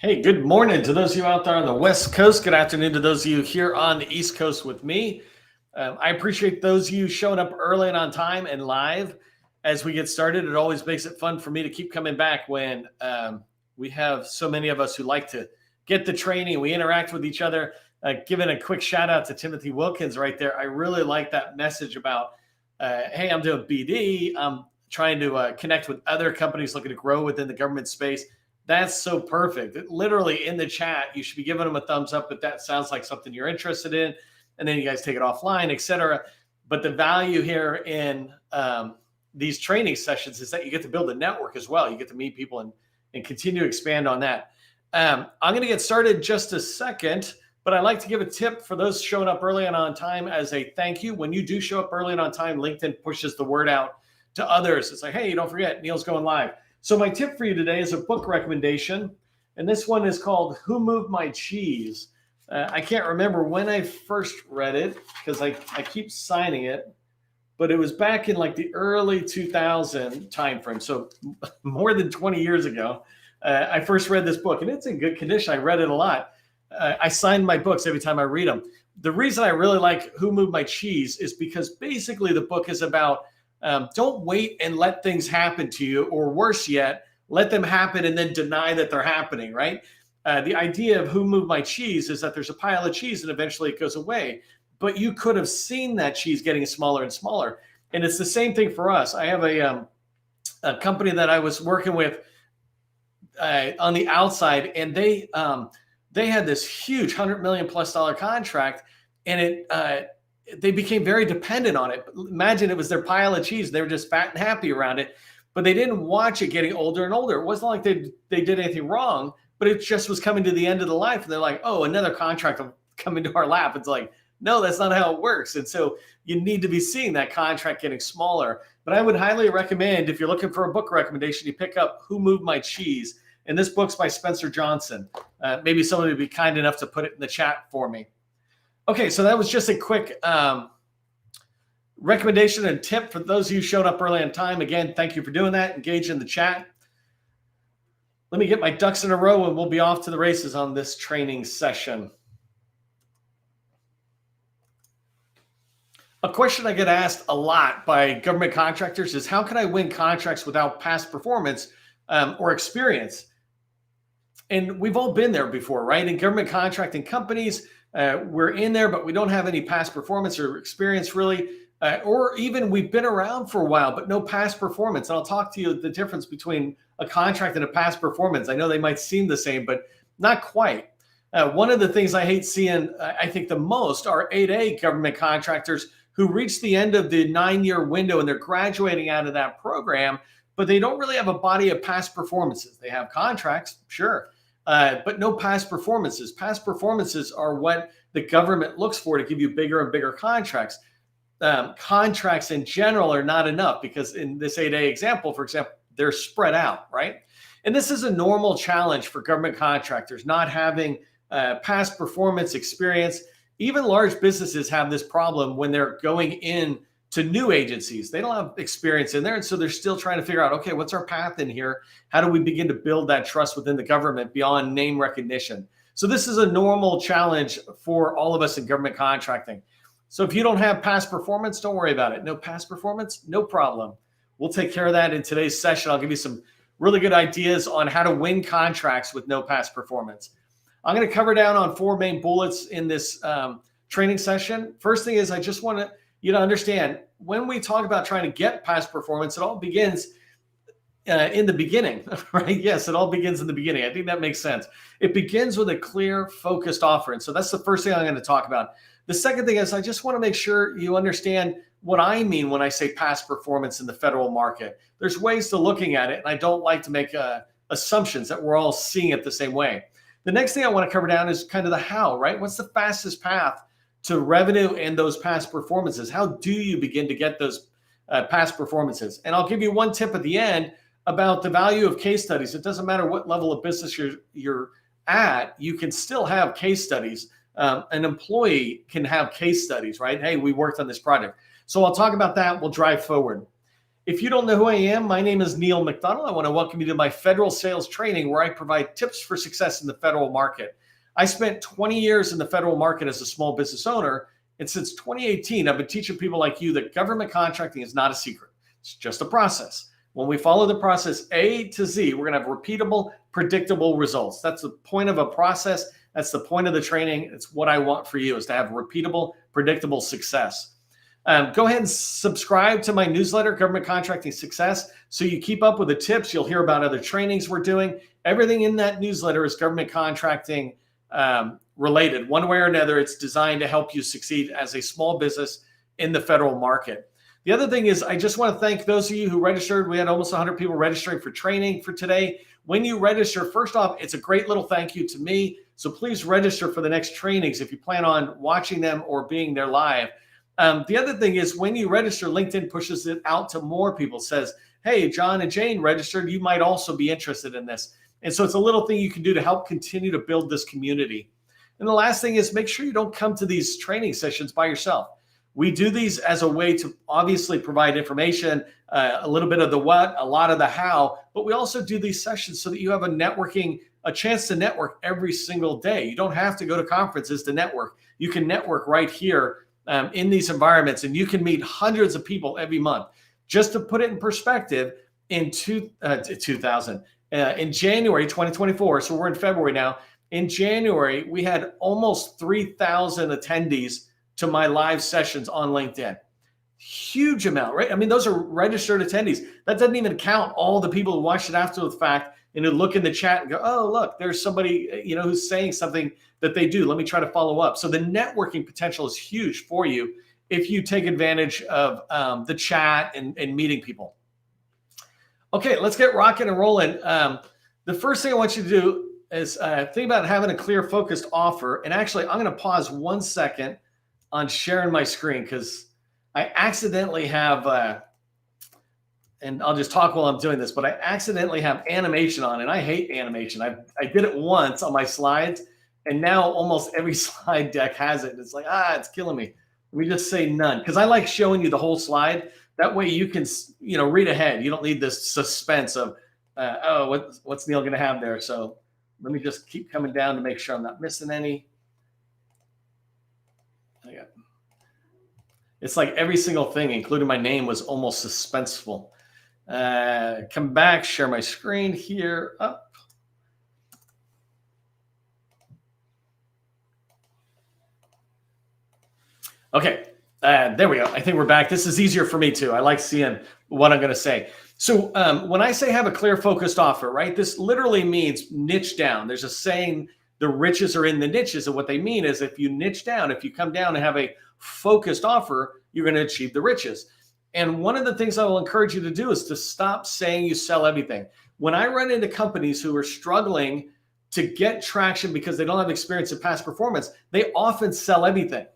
Hey, good morning to those of you out there on the West Coast. Good afternoon to those of you here on the East Coast with me. I appreciate those of you showing up early and on time and live as we get started. It always makes it fun for me to keep coming back when we have so many of us who like to get the training. We interact with each other. Giving a quick shout out to Timothy Wilkins right there. I really like that message about, hey, I'm doing BD. I'm trying to connect with other companies looking to grow within the government space. That's so perfect. Literally in the chat, you should be giving them a thumbs up if that sounds like something you're interested in. And then you guys take it offline, etc. But the value here in these training sessions is that you get to build a network as well. You get to meet people and continue to expand on that. I'm going to get started in just a second, but I'd like to give a tip for those showing up early and on time as a thank you. When you do show up early and on time, LinkedIn pushes the word out to others. It's like, hey, don't forget, Neil's going live. So my tip for you today is a book recommendation, and this one is called Who Moved My Cheese? I can't remember when I first read it because I keep signing it, but it was back in like the early 2000 timeframe, so more than 20 years ago. I first read this book, and it's in good condition. I read it a lot. I sign my books every time I read them. The reason I really like Who Moved My Cheese is because basically the book is about don't wait and let things happen to you, or worse yet, let them happen and then deny that they're happening, right? The idea of who moved my cheese is that there's a pile of cheese and eventually it goes away. But you could have seen that cheese getting smaller and smaller. And it's the same thing for us. I have a company that I was working with on the outside, and they had this huge $100 million plus contract, and they became very dependent on it. Imagine it was their pile of cheese. They were just fat and happy around it, but they didn't watch it getting older and older. It wasn't like they did anything wrong, but it just was coming to the end of the life. And they're like, oh, another contract will come into our lap. It's like, no, that's not how it works. And so you need to be seeing that contract getting smaller. But I would highly recommend, if you're looking for a book recommendation, you pick up Who Moved My Cheese. And this book's by Spencer Johnson. Maybe somebody would be kind enough to put it in the chat for me. Okay, so that was just a quick recommendation and tip for those of you who showed up early on time. Again, thank you for doing that. Engage in the chat. Let me get my ducks in a row and we'll be off to the races on this training session. A question I get asked a lot by government contractors is, how can I win contracts without past performance or experience? And we've all been there before, right? In government contracting companies, we're in there, but we don't have any past performance or experience really, or even we've been around for a while, but no past performance. And I'll talk to you the difference between a contract and a past performance. I know they might seem the same, but not quite. One of the things I hate seeing, I think the most, are 8A government contractors who reach the end of the 9-year window and they're graduating out of that program, but they don't really have a body of past performances. They have contracts, sure, but no past performances. Past performances are what the government looks for to give you bigger and bigger contracts. Contracts in general are not enough because in this 8A example, for example, they're spread out, right? And this is a normal challenge for government contractors, not having past performance experience. Even large businesses have this problem when they're going in to new agencies. They don't have experience in there. And so they're still trying to figure out, okay, what's our path in here? How do we begin to build that trust within the government beyond name recognition? So this is a normal challenge for all of us in government contracting. So if you don't have past performance, don't worry about it. No past performance, no problem. We'll take care of that in today's session. I'll give you some really good ideas on how to win contracts with no past performance. I'm going to cover down on 4 main bullets in this training session. First thing is, I just want you to understand, when we talk about trying to get past performance, it all begins in the beginning, right? Yes, it all begins in the beginning. I think that makes sense. It begins with a clear, focused offer. And so that's the first thing I'm going to talk about. The second thing is, I just want to make sure you understand what I mean when I say past performance in the federal market. There's ways to looking at it, and I don't like to make assumptions that we're all seeing it the same way. The next thing I want to cover down is kind of the how, right? What's the fastest path to revenue and those past performances? How do you begin to get those past performances? And I'll give you one tip at the end about the value of case studies. It doesn't matter what level of business you're at, you can still have case studies. An employee can have case studies, right? Hey, we worked on this project. So I'll talk about that. We'll drive forward. If you don't know who I am, my name is Neil McDonald. I want to welcome you to my federal sales training where I provide tips for success in the federal market. I spent 20 years in the federal market as a small business owner. And since 2018, I've been teaching people like you that government contracting is not a secret. It's just a process. When we follow the process A to Z, we're going to have repeatable, predictable results. That's the point of a process. That's the point of the training. It's what I want for you, is to have repeatable, predictable success. Go ahead and subscribe to my newsletter, Government Contracting Success, so you keep up with the tips. You'll hear about other trainings we're doing. Everything in that newsletter is government contracting related. One way or another, it's designed to help you succeed as a small business in the federal market. The other thing is, I just want to thank those of you who registered. We had almost 100 people registering for training for today. When you register, first off, it's a great little thank you to me. So please register for the next trainings if you plan on watching them or being there live. The other thing is, when you register, LinkedIn pushes it out to more people, says, hey, John and Jane registered. You might also be interested in this. And so it's a little thing you can do to help continue to build this community. And the last thing is, make sure you don't come to these training sessions by yourself. We do these as a way to obviously provide information, a little bit of the what, a lot of the how, but we also do these sessions so that you have a chance to network every single day. You don't have to go to conferences to network. You can network right here in these environments, and you can meet hundreds of people every month. Just to put it in perspective, in January 2024, so we're in February now, in January, we had almost 3,000 attendees to my live sessions on LinkedIn. Huge amount, right? I mean, those are registered attendees. That doesn't even count all the people who watched it after the fact and who look in the chat and go, oh, look, there's somebody, who's saying something that they do. Let me try to follow up. So the networking potential is huge for you if you take advantage of the chat and meeting people. Okay, let's get rocking and rolling. The first thing I want you to do is think about having a clear, focused offer. And actually, I'm going to pause 1 second on sharing my screen because I accidentally have, and I'll just talk while I'm doing this, but I accidentally have animation on, and I hate animation. I did it once on my slides, and now almost every slide deck has it. It's like, it's killing me. Let me just say none, because I like showing you the whole slide. That way you can, read ahead. You don't need this suspense of, what's Neil going to have there? So let me just keep coming down to make sure I'm not missing any. It's like every single thing, including my name, was almost suspenseful. Come back, share my screen here, up. Okay, there we go. I think we're back. This is easier for me too. I like seeing what I'm going to say. So when I say have a clear, focused offer, right, this literally means niche down. There's a saying, the riches are in the niches. And what they mean is, if you niche down, if you come down and have a focused offer, you're going to achieve the riches. And one of the things I will encourage you to do is to stop saying you sell everything. When I run into companies who are struggling to get traction because they don't have experience in past performance, they often sell everything,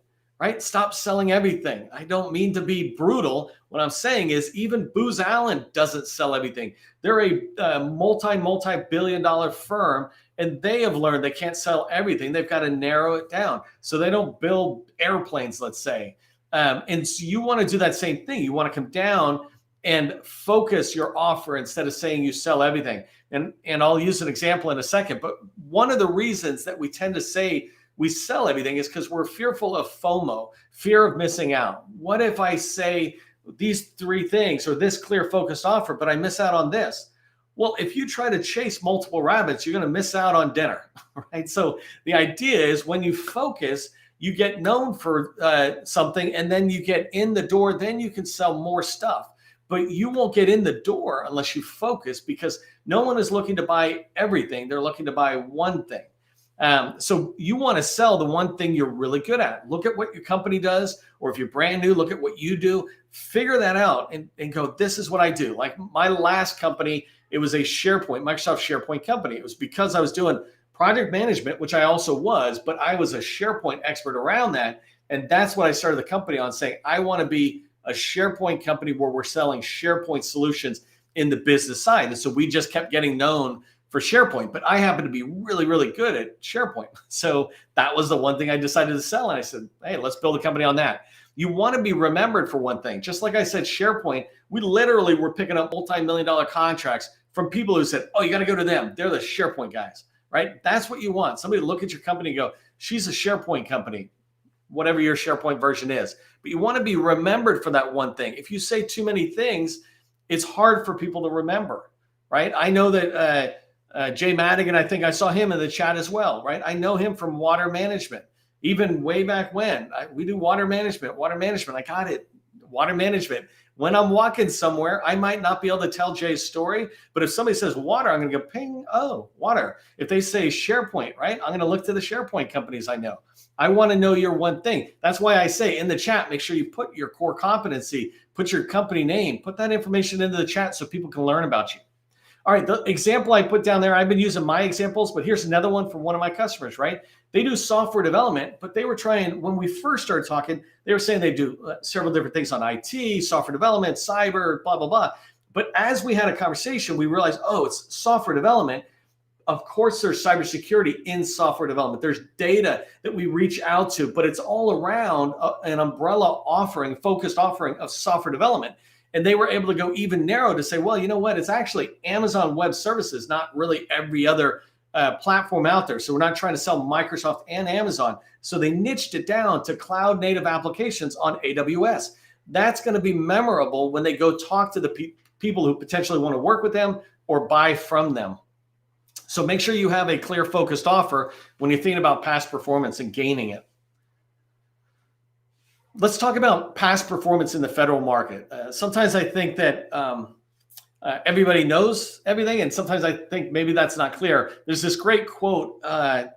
right? Stop selling everything. I don't mean to be brutal. What I'm saying is, even Booz Allen doesn't sell everything. They're a multi-billion-dollar firm, and they have learned they can't sell everything. They've got to narrow it down. So they don't build airplanes, let's say. And so you want to do that same thing. You want to come down and focus your offer instead of saying you sell everything. And I'll use an example in a second. But one of the reasons that we tend to say we sell everything is because we're fearful of FOMO, fear of missing out. What if I say these 3 things or this clear, focused offer, but I miss out on this? Well, if you try to chase multiple rabbits, you're going to miss out on dinner, right? So the idea is, when you focus, you get known for something, and then you get in the door, then you can sell more stuff. But you won't get in the door unless you focus, because no one is looking to buy everything. They're looking to buy one thing. So you want to sell the one thing you're really good at. Look at what your company does, or if you're brand new, look at what you do. Figure that out and go, this is what I do. Like my last company, it was a Microsoft SharePoint company. It was because I was doing project management, which I also was, but I was a SharePoint expert around that. And that's what I started the company on, saying, I want to be a SharePoint company where we're selling SharePoint solutions in the business side. And so we just kept getting known for SharePoint, but I happen to be really, really good at SharePoint. So that was the one thing I decided to sell. And I said, hey, let's build a company on that. You want to be remembered for one thing. Just like I said, SharePoint, we literally were picking up multi-million-dollar contracts from people who said, oh, you got to go to them. They're the SharePoint guys, right? That's what you want. Somebody to look at your company and go, she's a SharePoint company, whatever your SharePoint version is. But you want to be remembered for that one thing. If you say too many things, it's hard for people to remember, right? I know that Jay Madigan, I think I saw him in the chat as well, right? I know him from water management, even way back when. We do water management. I got it, water management. When I'm walking somewhere, I might not be able to tell Jay's story, but if somebody says water, I'm going to go ping, oh, water. If they say SharePoint, right, I'm going to look to the SharePoint companies I know. I want to know your one thing. That's why I say in the chat, make sure you put your core competency, put your company name, put that information into the chat so people can learn about you. All right, the example I put down there, I've been using my examples, but here's another one from one of my customers, right? They do software development, but they were trying, when we first started talking, they were saying they do several different things on IT, software development, cyber, blah, blah, blah. But as we had a conversation, we realized, oh, it's software development. Of course, there's cybersecurity in software development. There's data that we reach out to, but it's all around an umbrella offering, focused offering of software development. And they were able to go even narrow to say, well, you know what? It's actually Amazon Web Services, not really every other platform out there. So we're not trying to sell Microsoft and Amazon. So they niched it down to cloud native applications on AWS. That's going to be memorable when they go talk to the people who potentially want to work with them or buy from them. So make sure you have a clear focused offer when you're thinking about past performance and gaining it. Let's talk about past performance in the federal market. Sometimes I think that everybody knows everything, and sometimes I think maybe that's not clear. There's this great quote, the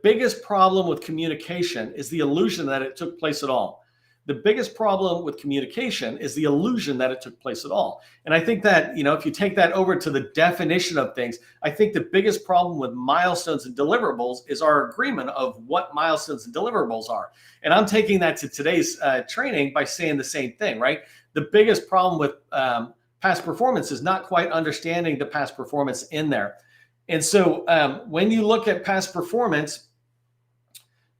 biggest problem with communication is the illusion that it took place at all. The biggest problem with communication is the illusion that it took place at all. And I think that, you know, if you take that over to the definition of things, I think the biggest problem with milestones and deliverables is our agreement of what milestones and deliverables are. And I'm taking that to today's training by saying the same thing, right? The biggest problem with past performance is not quite understanding the past performance in there. And so when you look at past performance,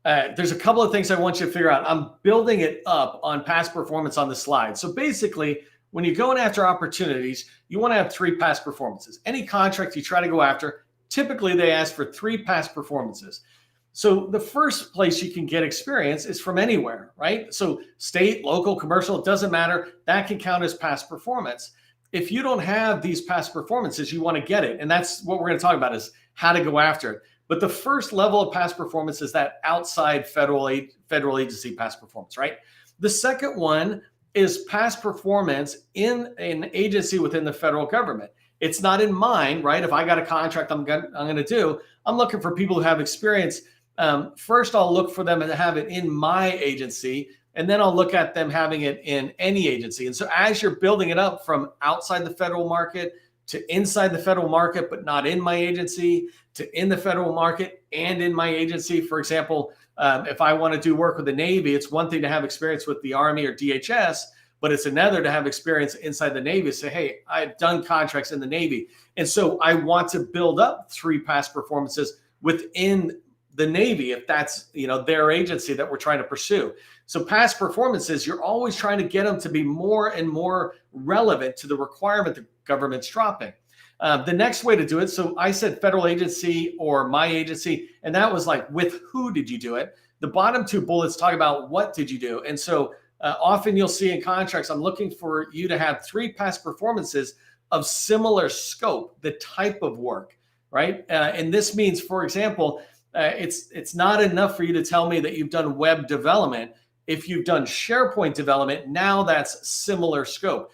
there's a couple of things I want you to figure out. I'm building it up on past performance on the slide. So basically, when you're going after opportunities, you want to have 3 past performances. Any contract you try to go after, typically they ask for 3 past performances. So the first place you can get experience is from anywhere, right? So state, local, commercial, it doesn't matter. That can count as past performance. If you don't have these past performances, you want to get it. And that's what we're going to talk about, is how to go after it. But the first level of past performance is that outside federal agency past performance, right? The second one is past performance in an agency within the federal government. It's not in mine, right? If I got a contract I'm going to do, I'm looking for people who have experience. First, I'll look for them to have it in my agency, and then I'll look at them having it in any agency. And so as you're building it up from outside the federal market to inside the federal market, but not in my agency, to in the federal market and in my agency. For example, if I want to do work with the Navy, it's one thing to have experience with the Army or DHS, but it's another to have experience inside the Navy. Say, hey, I've done contracts in the Navy. And so I want to build up 3 past performances within the Navy, if that's, you know, their agency that we're trying to pursue. So past performances, you're always trying to get them to be more and more relevant to the requirement the government's dropping. The next way to do it, so I said federal agency or my agency, and that was like, with who did you do it? The bottom 2 bullets talk about what did you do. And so often you'll see in contracts, I'm looking for you to have 3 past performances of similar scope, the type of work, right? And this means, for example, it's not enough for you to tell me that you've done web development. If you've done SharePoint development, now that's similar scope.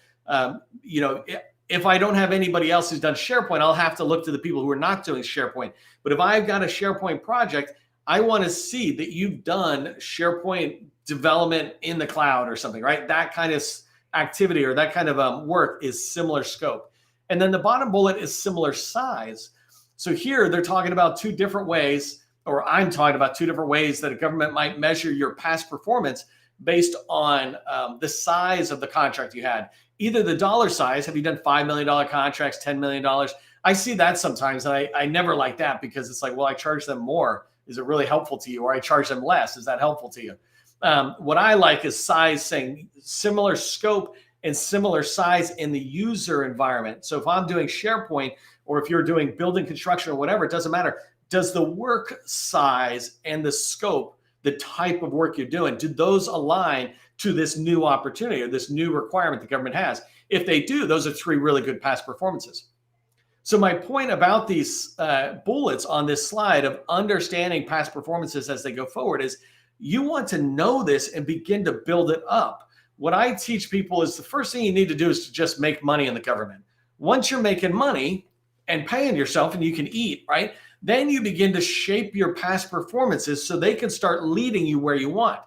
You know, if I don't have anybody else who's done SharePoint, I'll have to look to the people who are not doing SharePoint. But if I've got a SharePoint project, I want to see that you've done SharePoint development in the cloud or something, right? That kind of activity or that kind of work is similar scope. And then the bottom bullet is similar size. So here they're talking about 2 different ways, or I'm talking about 2 different ways that a government might measure your past performance based on the size of the contract you had. Either the dollar size, have you done $5 million contracts, $10 million? I see that sometimes, and I never like that, because it's like, well, I charge them more. Is it really helpful to you? Or I charge them less. Is that helpful to you? What I like is size, saying similar scope and similar size in the user environment. So if I'm doing SharePoint, or if you're doing building construction or whatever, it doesn't matter. Does the work size and the scope, the type of work you're doing, do those align to this new opportunity or this new requirement the government has? If they do, those are 3 really good past performances. So my point about these bullets on this slide of understanding past performances as they go forward is, you want to know this and begin to build it up. What I teach people is the first thing you need to do is to just make money in the government. Once you're making money and paying yourself and you can eat, right? Then you begin to shape your past performances so they can start leading you where you want.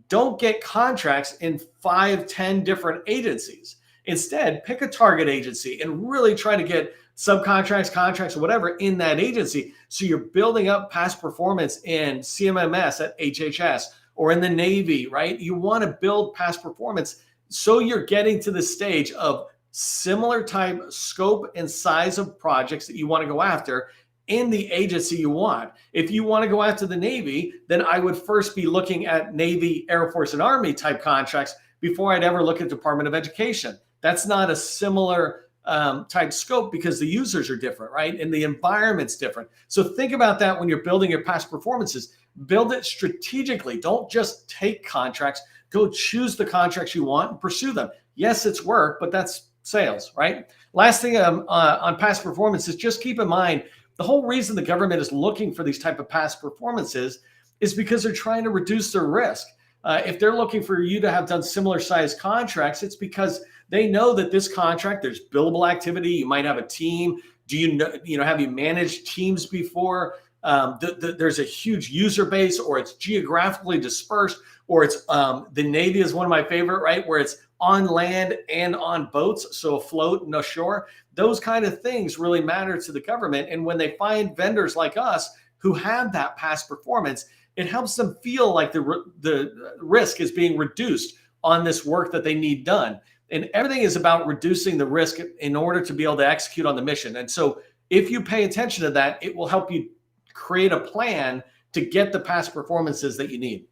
Don't get contracts in 5, 10 different agencies. Instead, pick a target agency and really try to get subcontracts, contracts, whatever in that agency. So you're building up past performance in CMMS at HHS or in the Navy, right? You want to build past performance so you're getting to the stage of similar type, scope, and size of projects that you want to go after in the agency you want. If you want to go after the Navy, then I would first be looking at Navy, Air Force, and Army type contracts before I'd ever look at Department of Education. That's not a similar type scope, because the users are different, right? And the environment's different. So think about that when you're building your past performances. Build it strategically. Don't just take contracts. Go choose the contracts you want and pursue them. Yes, it's work, but that's sales, right? Last thing on past performances, just keep in mind, the whole reason the government is looking for these type of past performances is because they're trying to reduce their risk. If they're looking for you to have done similar size contracts, it's because they know that this contract, there's billable activity. You might have a team. Do you know, have you managed teams before? There's a huge user base, or it's geographically dispersed, or it's the Navy is one of my favorite, right? Where it's on land and on boats, so afloat and ashore. Those kind of things really matter to the government. And when they find vendors like us who have that past performance, it helps them feel like the risk is being reduced on this work that they need done. And everything is about reducing the risk in order to be able to execute on the mission. And so if you pay attention to that, it will help you create a plan to get the past performances that you need.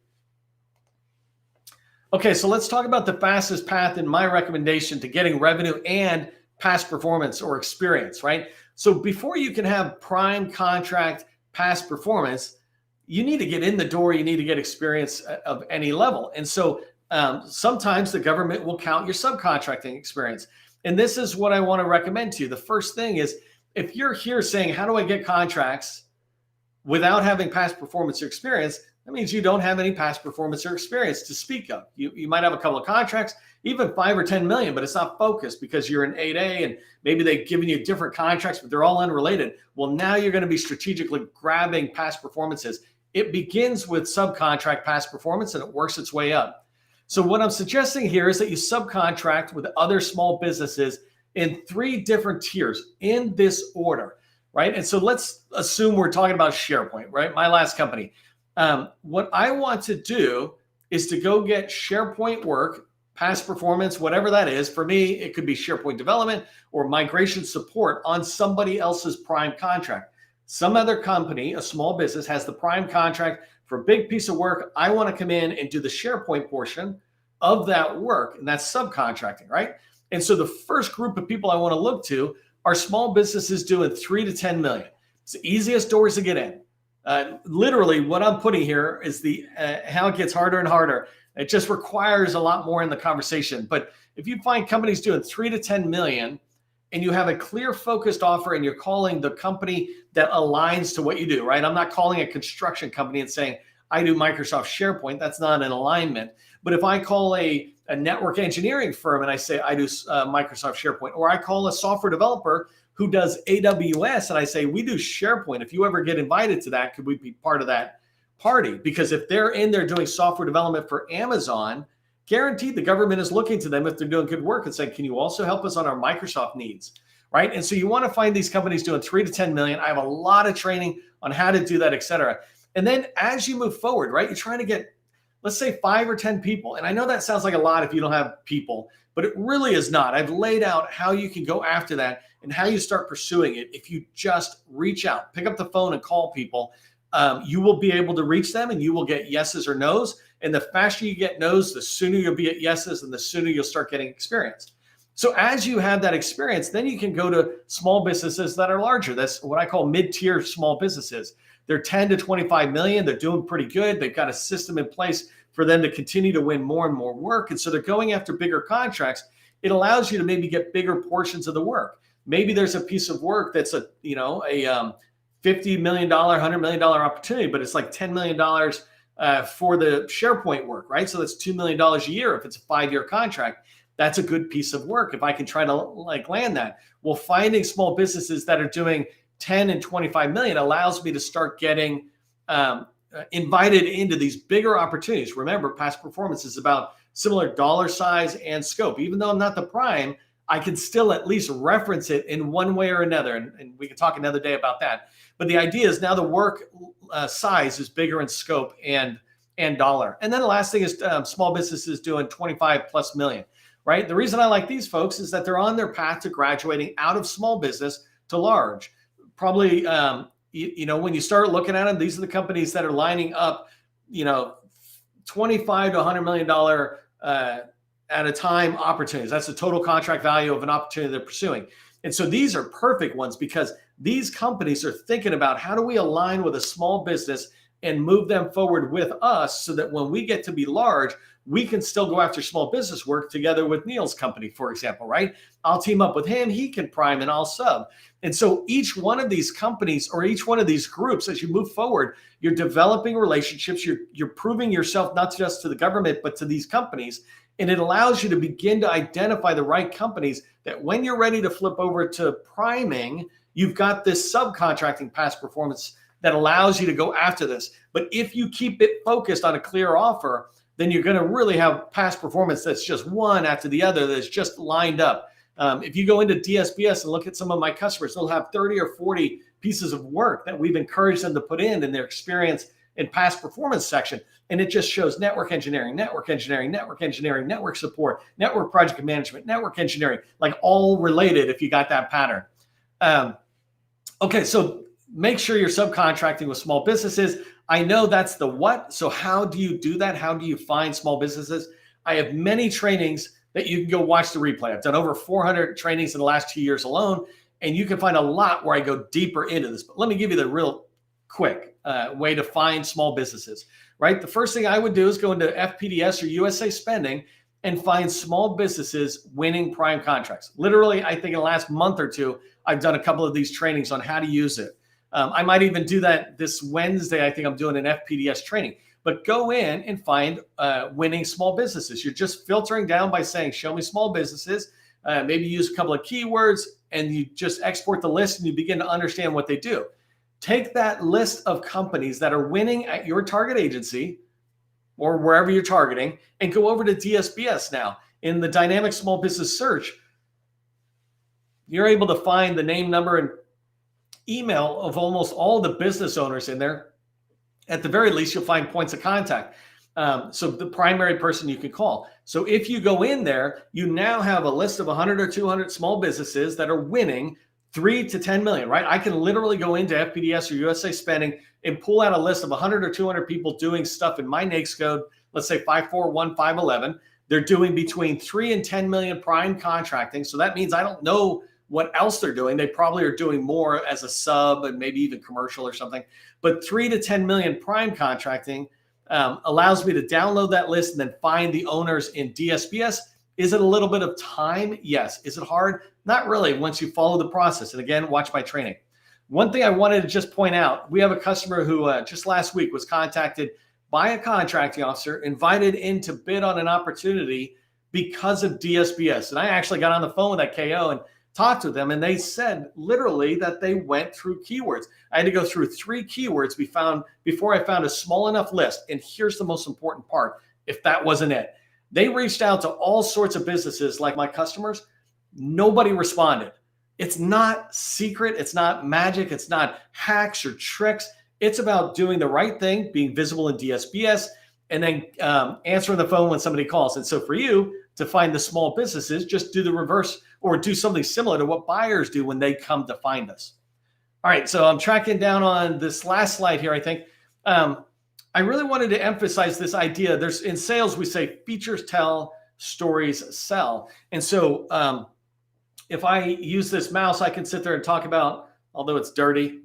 Okay, so let's talk about the fastest path in my recommendation to getting revenue and past performance or experience, right? So before you can have prime contract past performance, you need to get in the door. You need to get experience of any level. And so sometimes the government will count your subcontracting experience. And this is what I want to recommend to you. The first thing is, if you're here saying, how do I get contracts without having past performance or experience, that means you don't have any past performance or experience to speak of. You might have a couple of contracts, even 5 or 10 million, but it's not focused because you're in 8A and maybe they've given you different contracts, but they're all unrelated. Well, now you're going to be strategically grabbing past performances. It begins with subcontract past performance and it works its way up. So what I'm suggesting here is that you subcontract with other small businesses in 3 different tiers in this order, right? And so let's assume we're talking about SharePoint, right? My last company. What I want to do is to go get SharePoint work, past performance, whatever that is. For me, it could be SharePoint development or migration support on somebody else's prime contract. Some other company, a small business, has the prime contract for a big piece of work. I want to come in and do the SharePoint portion of that work, and that's subcontracting, right? And so the first group of people I want to look to are small businesses doing 3 to 10 million. It's the easiest doors to get in. Literally, what I'm putting here is how it gets harder and harder. It just requires a lot more in the conversation. But if you find companies doing 3 to 10 million, and you have a clear focused offer and you're calling the company that aligns to what you do, right? I'm not calling a construction company and saying, I do Microsoft SharePoint. That's not an alignment. But if I call a network engineering firm and I say, I do Microsoft SharePoint, or I call a software developer who does AWS and I say, we do SharePoint. If you ever get invited to that, could we be part of that party? Because if they're in there doing software development for Amazon, guaranteed the government is looking to them if they're doing good work and saying, can you also help us on our Microsoft needs, right? And so you want to find these companies doing 3 to 10 million. I have a lot of training on how to do that, et cetera. And then as you move forward, right, you're trying to get, let's say 5 or 10 people. And I know that sounds like a lot if you don't have people, but it really is not. I've laid out how you can go after that and how you start pursuing it. If you just reach out, pick up the phone and call people, you will be able to reach them and you will get yeses or nos. And the faster you get no's, the sooner you'll be at yeses and the sooner you'll start getting experience. So as you have that experience, then you can go to small businesses that are larger. That's what I call mid-tier small businesses. They're 10 to 25 million. They're doing pretty good. They've got a system in place for them to continue to win more and more work. And so they're going after bigger contracts. It allows you to maybe get bigger portions of the work. Maybe there's a piece of work that's a $50 million, $100 million opportunity, but it's like $10 million for the SharePoint work, right? So that's $2 million a year. If it's a 5-year contract, that's a good piece of work. If I can try to land that, well, finding small businesses that are doing 10 and 25 million allows me to start getting invited into these bigger opportunities. Remember, past performance is about similar dollar size and scope. Even though I'm not the prime, I can still at least reference it in one way or another. And we can talk another day about that. But the idea is now the work size is bigger in scope and dollar. And then the last thing is small businesses doing 25 plus million, right? The reason I like these folks is that they're on their path to graduating out of small business to large. Probably, when you start looking at them, these are the companies that are lining up, $25 to $100 million at a time opportunities. That's the total contract value of an opportunity they're pursuing. And so these are perfect ones because these companies are thinking about how do we align with a small business and move them forward with us so that when we get to be large, we can still go after small business work together with Neil's company, for example, right? I'll team up with him, he can prime and I'll sub. And so each one of these companies or each one of these groups, as you move forward, you're developing relationships, you're proving yourself not just to the government, but to these companies. And it allows you to begin to identify the right companies that when you're ready to flip over to priming, you've got this subcontracting past performance that allows you to go after this. But if you keep it focused on a clear offer, then you're going to really have past performance that's just one after the other that's just lined up. If you go into DSBS and look at some of my customers, they'll have 30 or 40 pieces of work that we've encouraged them to put in their experience in past performance section. And it just shows network engineering, network support, network project management, network engineering, like all related if you got that pattern. Okay, so make sure you're subcontracting with small businesses. I know that's the what. So how do you do that? How do you find small businesses? I have many trainings that you can go watch the replay. I've done over 400 trainings in the last 2 years alone, and you can find a lot where I go deeper into this. But let me give you the real quick way to find small businesses, right? The first thing I would do is go into FPDS or USA Spending and find small businesses winning prime contracts. Literally, I think in the last month or two, I've done a couple of these trainings on how to use it. I might even do that this Wednesday. I think I'm doing an FPDS training. But go in and find winning small businesses. You're just filtering down by saying, show me small businesses. Maybe use a couple of keywords and you just export the list and you begin to understand what they do. Take that list of companies that are winning at your target agency or wherever you're targeting and go over to DSBS now. In the dynamic small business search, you're able to find the name, number, and email of almost all the business owners in there. At the very least, you'll find points of contact. So the primary person you can call. So if you go in there, you now have a list of 100 or 200 small businesses that are winning 3 to 10 million, right? I can literally go into FPDS or USA Spending and pull out a list of 100 or 200 people doing stuff in my NAICS code, let's say 541511. They're doing between 3 and 10 million prime contracting. So that means I don't know what else they're doing. They probably are doing more as a sub and maybe even commercial or something. But 3 to 10 million prime contracting allows me to download that list and then find the owners in DSBS. Is it a little bit of time? Yes. Is it hard? Not really once you follow the process. And again, watch my training. One thing I wanted to just point out, we have a customer who just last week was contacted by a contracting officer, invited in to bid on an opportunity because of DSBS. And I actually got on the phone with that KO and talked to them, and they said literally that they went through keywords. I had to go through 3 keywords before I found a small enough list. And here's the most important part, if that wasn't it. They reached out to all sorts of businesses like my customers. Nobody responded. It's not secret. It's not magic. It's not hacks or tricks. It's about doing the right thing, being visible in DSBS, and then answering the phone when somebody calls. And so for you to find the small businesses, just do the reverse or do something similar to what buyers do when they come to find us. All right, so I'm tracking down on this last slide here, I think. I really wanted to emphasize this idea. There's in sales, we say features tell, stories sell. And so if I use this mouse, I can sit there and talk about, although it's dirty,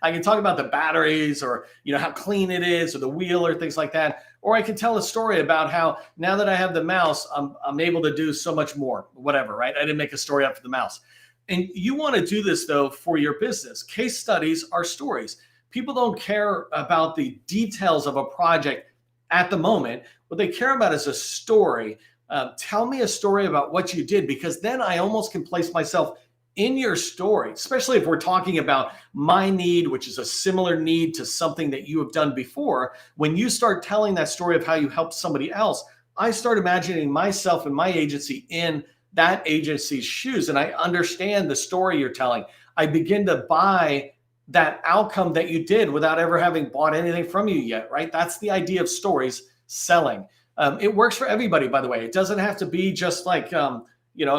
I can talk about the batteries or how clean it is or the wheel or things like that. Or I can tell a story about how now that I have the mouse, I'm able to do so much more, whatever, right? I didn't make a story up for the mouse. And you want to do this though for your business. Case studies are stories. People don't care about the details of a project at the moment. What they care about is a story. Tell me a story about what you did, because then I almost can place myself in your story, especially if we're talking about my need, which is a similar need to something that you have done before. When you start telling that story of how you helped somebody else, I start imagining myself and my agency in that agency's shoes, and I understand the story you're telling. I begin to buy that outcome that you did without ever having bought anything from you yet, right? That's the idea of stories selling. It works for everybody, by the way. It doesn't have to be just like, a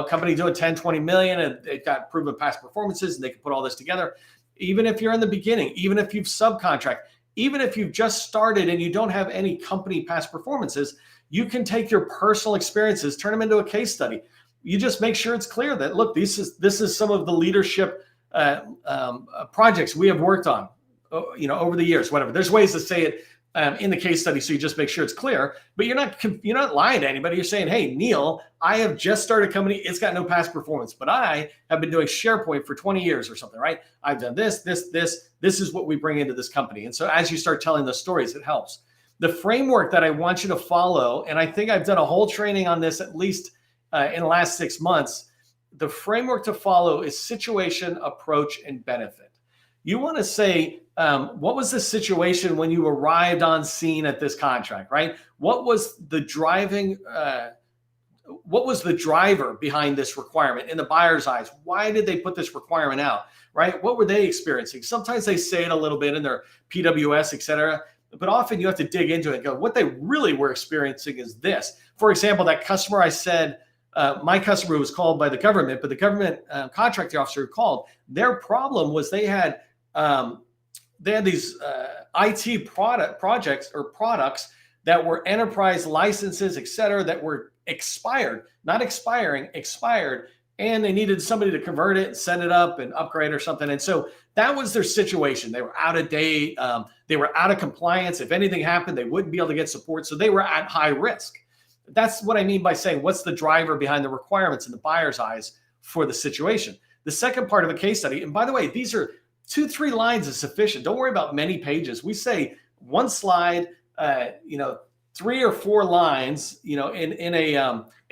company doing 10, 20 million and they've got proven past performances and they can put all this together. Even if you're in the beginning, even if you've subcontract, even if you've just started and you don't have any company past performances, you can take your personal experiences, turn them into a case study. You just make sure it's clear that, look, this is some of the leadership projects we have worked on, over the years, whatever. There's ways to say it in the case study, so you just make sure it's clear. But you're not lying to anybody. You're saying, hey, Neil, I have just started a company. It's got no past performance, but I have been doing SharePoint for 20 years or something, right? I've done this. This is what we bring into this company. And so as you start telling those stories, it helps. The framework that I want you to follow, and I think I've done a whole training on this at least in the last 6 months. The framework to follow is situation, approach, and benefit. You want to say, what was the situation when you arrived on scene at this contract, right? What was the driver behind this requirement in the buyer's eyes? Why did they put this requirement out, right? What were they experiencing? Sometimes they say it a little bit in their PWS, et cetera, but often you have to dig into it and go, what they really were experiencing is this. For example, that customer I said, my customer was called by the government, but the government contracting officer who called, their problem was they had these IT projects or products that were enterprise licenses, et cetera, that were expired, not expiring, expired, and they needed somebody to convert it, set it up, and upgrade or something. And so that was their situation. They were out of date. They were out of compliance. If anything happened, they wouldn't be able to get support. So they were at high risk. That's what I mean by saying, what's the driver behind the requirements in the buyer's eyes for the situation? The second part of a case study, and by the way, these are 2-3 lines is sufficient. Don't worry about many pages. We say one slide, 3 or 4 lines, in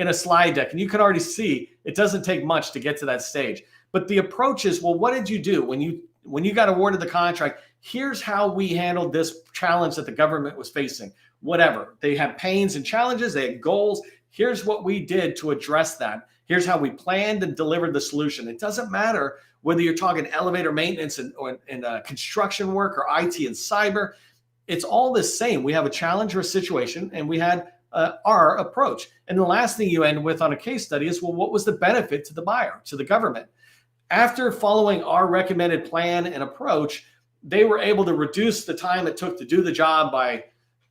a slide deck, and you can already see it doesn't take much to get to that stage. But the approach is, well, what did you do when you got awarded the contract? Here's how we handled this challenge that the government was facing. Whatever. They had pains and challenges. They had goals. Here's what we did to address that. Here's how we planned and delivered the solution. It doesn't matter whether you're talking elevator maintenance and construction work or IT and cyber. It's all the same. We have a challenge or a situation, and we had our approach. And the last thing you end with on a case study is, well, what was the benefit to the buyer, to the government? After following our recommended plan and approach, they were able to reduce the time it took to do the job by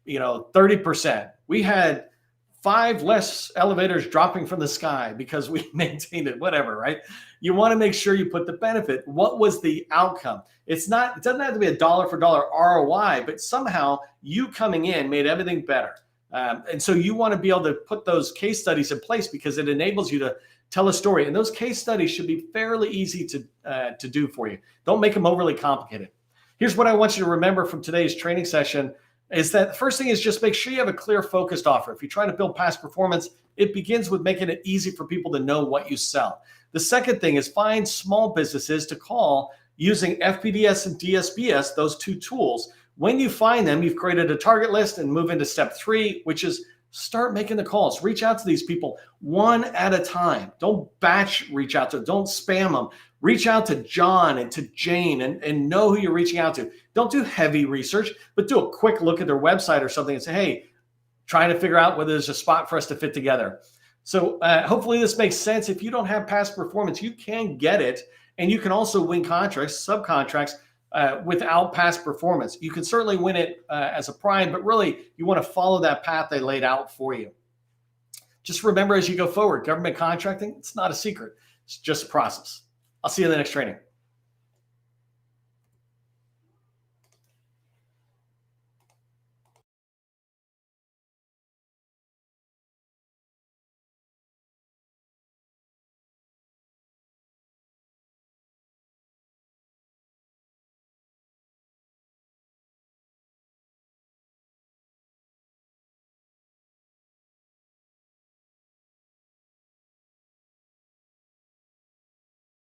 30%. We had 5 less elevators dropping from the sky because we maintained it, whatever, right? You want to make sure you put the benefit. What was the outcome? It doesn't have to be a dollar for dollar ROI, but somehow you coming in made everything better. And so you want to be able to put those case studies in place because it enables you to tell a story. And those case studies should be fairly easy to do for you. Don't make them overly complicated. Here's what I want you to remember from today's training session is that the first thing is just make sure you have a clear, focused offer. If you're trying to build past performance, it begins with making it easy for people to know what you sell. The second thing is find small businesses to call using FBDS and DSBS, those 2 tools. When you find them, you've created a target list and move into step 3, which is start making the calls. Reach out to these people one at a time. Don't batch reach out to them. Don't spam them. Reach out to John and to Jane and know who you're reaching out to. Don't do heavy research, but do a quick look at their website or something and say, hey, trying to figure out whether there's a spot for us to fit together. So hopefully this makes sense. If you don't have past performance, you can get it. And you can also win contracts, subcontracts, without past performance. You can certainly win it as a prime, but really you want to follow that path they laid out for you. Just remember as you go forward, government contracting, it's not a secret. It's just a process. I'll see you in the next training.